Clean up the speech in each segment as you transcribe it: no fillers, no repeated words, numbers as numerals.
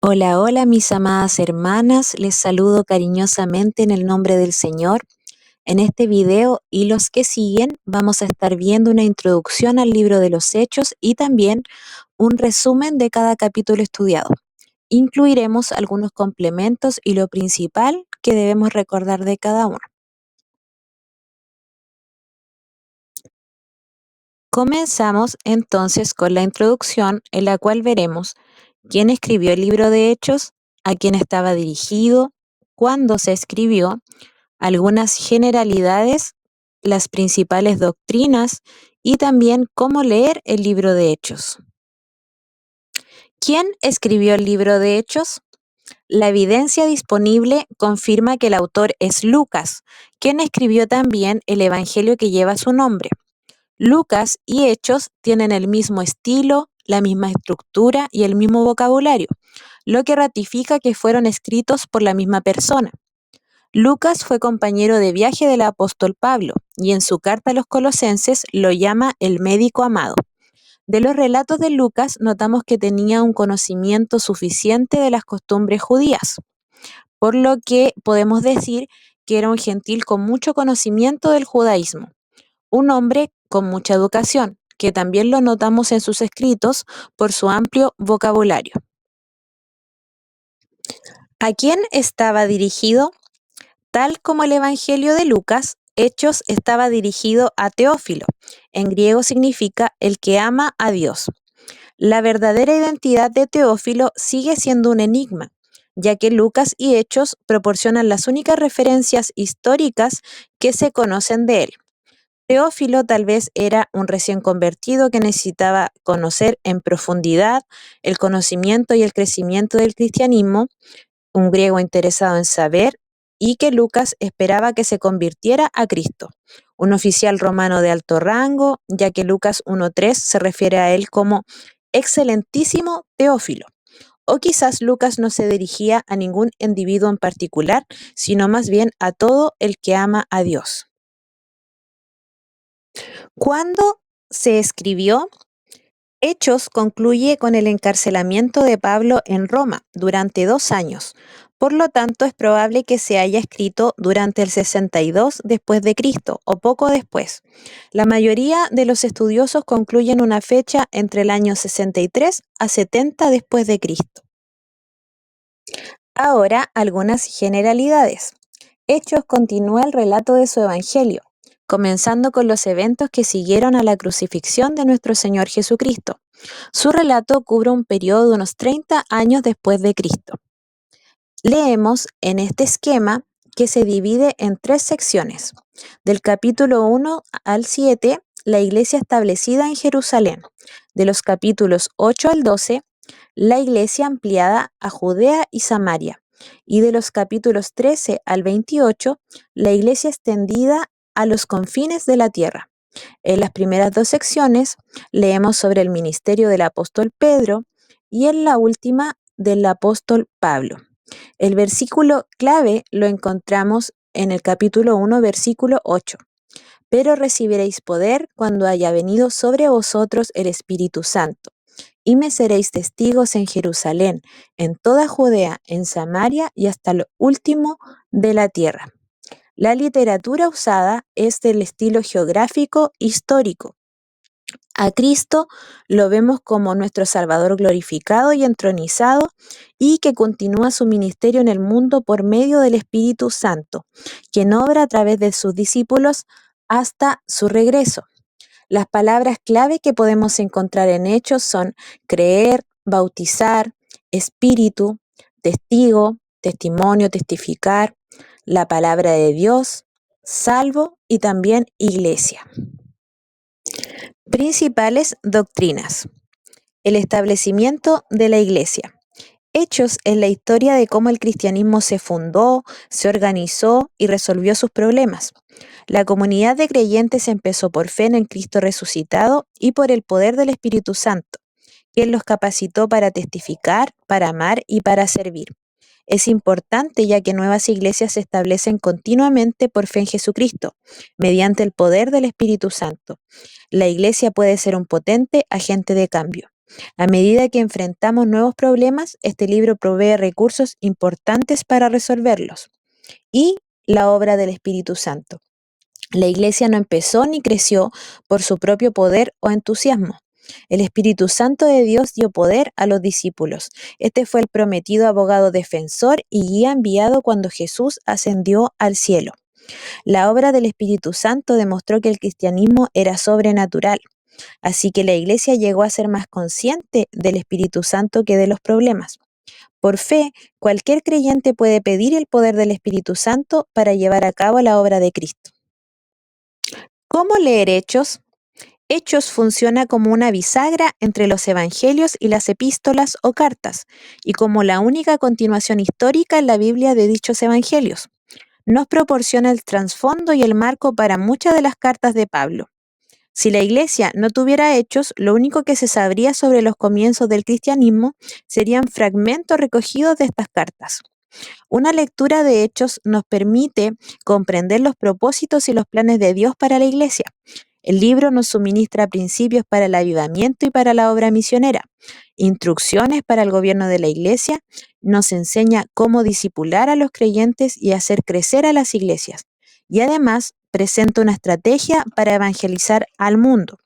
Hola, hola mis amadas hermanas, les saludo cariñosamente en el nombre del Señor. En este video y los que siguen vamos a estar viendo una introducción al libro de los Hechos y también un resumen de cada capítulo estudiado. Incluiremos algunos complementos y lo principal que debemos recordar de cada uno. Comenzamos entonces con la introducción en la cual veremos quién escribió el libro de Hechos, a quién estaba dirigido, cuándo se escribió, algunas generalidades, las principales doctrinas y también cómo leer el libro de Hechos. ¿Quién escribió el libro de Hechos? La evidencia disponible confirma que el autor es Lucas, quien escribió también el Evangelio que lleva su nombre. Lucas y Hechos tienen el mismo estilo, la misma estructura y el mismo vocabulario, lo que ratifica que fueron escritos por la misma persona. Lucas fue compañero de viaje del apóstol Pablo y en su carta a los Colosenses lo llama el médico amado. De los relatos de Lucas notamos que tenía un conocimiento suficiente de las costumbres judías, por lo que podemos decir que era un gentil con mucho conocimiento del judaísmo, un hombre con mucha educación, que también lo notamos en sus escritos por su amplio vocabulario. ¿A quién estaba dirigido? Tal como el Evangelio de Lucas, Hechos estaba dirigido a Teófilo. En griego significa el que ama a Dios. La verdadera identidad de Teófilo sigue siendo un enigma, ya que Lucas y Hechos proporcionan las únicas referencias históricas que se conocen de él. Teófilo tal vez era un recién convertido que necesitaba conocer en profundidad el conocimiento y el crecimiento del cristianismo, un griego interesado en saber, y que Lucas esperaba que se convirtiera a Cristo, un oficial romano de alto rango, ya que Lucas 1.3 se refiere a él como excelentísimo Teófilo. O quizás Lucas no se dirigía a ningún individuo en particular, sino más bien a todo el que ama a Dios. ¿Cuándo se escribió? Hechos concluye con el encarcelamiento de Pablo en Roma durante 2 años. Por lo tanto, es probable que se haya escrito durante el 62 después de Cristo o poco después. La mayoría de los estudiosos concluyen una fecha entre el año 63 a 70 después de Cristo. Ahora, algunas generalidades. Hechos continúa el relato de su evangelio, comenzando con los eventos que siguieron a la crucifixión de nuestro Señor Jesucristo. Su relato cubre un periodo de unos 30 años después de Cristo. Leemos en este esquema que se divide en 3 secciones. Del capítulo 1 al 7, la iglesia establecida en Jerusalén. De los capítulos 8 al 12, la iglesia ampliada a Judea y Samaria. Y de los capítulos 13 al 28, la iglesia extendida a los confines de la tierra. En las primeras 2 secciones leemos sobre el ministerio del apóstol Pedro y en la última del apóstol Pablo. El versículo clave lo encontramos en el capítulo 1, versículo 8. Pero recibiréis poder cuando haya venido sobre vosotros el Espíritu Santo, y me seréis testigos en Jerusalén, en toda Judea, en Samaria y hasta lo último de la tierra. La literatura usada es del estilo geográfico histórico. A Cristo lo vemos como nuestro Salvador glorificado y entronizado y que continúa su ministerio en el mundo por medio del Espíritu Santo, quien obra a través de sus discípulos hasta su regreso. Las palabras clave que podemos encontrar en Hechos son creer, bautizar, espíritu, testigo, testimonio, testificar, la palabra de Dios, salvo y también iglesia. Principales doctrinas. El establecimiento de la iglesia. Hechos es la historia de cómo el cristianismo se fundó, se organizó y resolvió sus problemas. La comunidad de creyentes empezó por fe en el Cristo resucitado y por el poder del Espíritu Santo, quien los capacitó para testificar, para amar y para servir. Es importante ya que nuevas iglesias se establecen continuamente por fe en Jesucristo, mediante el poder del Espíritu Santo. La iglesia puede ser un potente agente de cambio. A medida que enfrentamos nuevos problemas, este libro provee recursos importantes para resolverlos. Y la obra del Espíritu Santo. La iglesia no empezó ni creció por su propio poder o entusiasmo. El Espíritu Santo de Dios dio poder a los discípulos. Este fue el prometido abogado defensor y guía enviado cuando Jesús ascendió al cielo. La obra del Espíritu Santo demostró que el cristianismo era sobrenatural. Así que la iglesia llegó a ser más consciente del Espíritu Santo que de los problemas. Por fe, cualquier creyente puede pedir el poder del Espíritu Santo para llevar a cabo la obra de Cristo. ¿Cómo leer Hechos? Hechos funciona como una bisagra entre los evangelios y las epístolas o cartas, y como la única continuación histórica en la Biblia de dichos evangelios. Nos proporciona el trasfondo y el marco para muchas de las cartas de Pablo. Si la Iglesia no tuviera hechos, lo único que se sabría sobre los comienzos del cristianismo serían fragmentos recogidos de estas cartas. Una lectura de hechos nos permite comprender los propósitos y los planes de Dios para la Iglesia. El libro nos suministra principios para el avivamiento y para la obra misionera, instrucciones para el gobierno de la Iglesia, nos enseña cómo discipular a los creyentes y hacer crecer a las iglesias, y además presenta una estrategia para evangelizar al mundo.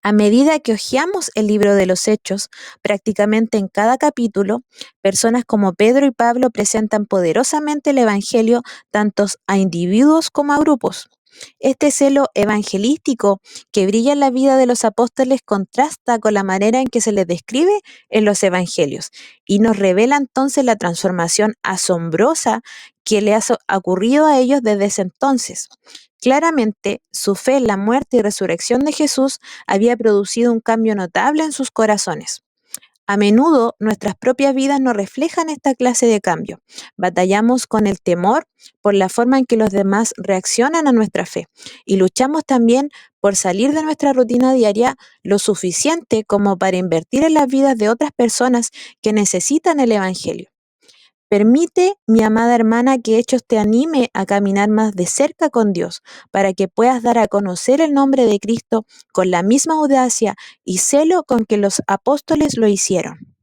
A medida que hojeamos el libro de los Hechos, prácticamente en cada capítulo, personas como Pedro y Pablo presentan poderosamente el Evangelio tanto a individuos como a grupos. Este celo evangelístico que brilla en la vida de los apóstoles contrasta con la manera en que se les describe en los evangelios y nos revela entonces la transformación asombrosa que le ha ocurrido a ellos desde ese entonces. Claramente, su fe en la muerte y resurrección de Jesús había producido un cambio notable en sus corazones. A menudo nuestras propias vidas no reflejan esta clase de cambio. Batallamos con el temor por la forma en que los demás reaccionan a nuestra fe y luchamos también por salir de nuestra rutina diaria lo suficiente como para invertir en las vidas de otras personas que necesitan el Evangelio. Permite, mi amada hermana, que Hechos te anime a caminar más de cerca con Dios, para que puedas dar a conocer el nombre de Cristo con la misma audacia y celo con que los apóstoles lo hicieron.